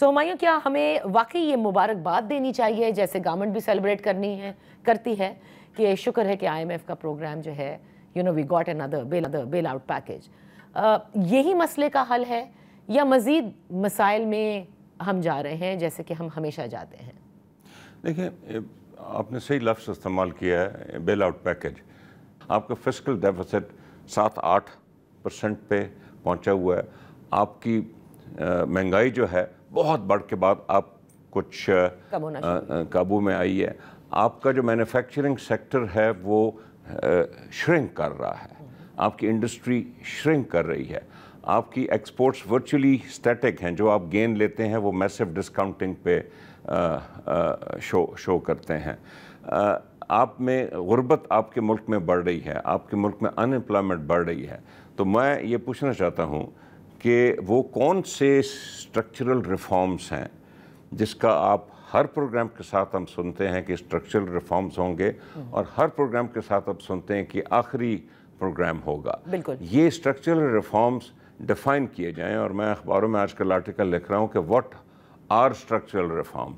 سو ہمایوں کیا ہمیں واقعی یہ مبارکباد دینی چاہیے جیسے گورنمنٹ بھی سیلیبریٹ کرتی ہے کہ شکر ہے کہ آئی ایم ایف کا پروگرام جو ہے we got another bail out package, یہی مسئلے کا حل ہے یا مزید مسائل میں ہم جا رہے ہیں جیسے کہ ہم ہمیشہ جاتے ہیں؟ دیکھیں، آپ نے صحیح لفظ استعمال کیا ہے، بیل آؤٹ پیکیج. آپ کا فسکل ڈیفیسٹ 7-8% پہ پہنچا ہوا ہے. آپ کی مہنگائی جو ہے بہت بڑھ کے بعد آپ کچھ قابو میں آئی ہے. آپ کا جو مینوفیکچرنگ سیکٹر ہے وہ شرنک کر رہا ہے. آپ کی انڈسٹری شرنک کر رہی ہے. آپ کی ایکسپورٹس ورچولی سٹیٹک ہیں. جو آپ گین لیتے ہیں وہ میسو ڈسکاؤنٹنگ پہ شو کرتے ہیں. آپ میں غربت آپ کے ملک میں بڑھ رہی ہے. آپ کے ملک میں ان امپلائمنٹ بڑھ رہی ہے. تو میں یہ پوچھنا چاہتا ہوں کہ وہ کون سے اسٹرکچرل ریفارمز ہیں جس کا آپ ہر پروگرام کے ساتھ ہم سنتے ہیں کہ اسٹرکچرل ریفارمز ہوں گے، اور ہر پروگرام کے ساتھ اب سنتے ہیں کہ آخری پروگرام ہوگا. بالکل یہ اسٹرکچرل ریفارمز ڈیفائن کیے جائیں. اور میں اخباروں میں آج کل آرٹیکل لکھ رہا ہوں کہ واٹ آر اسٹرکچرل ریفارمز.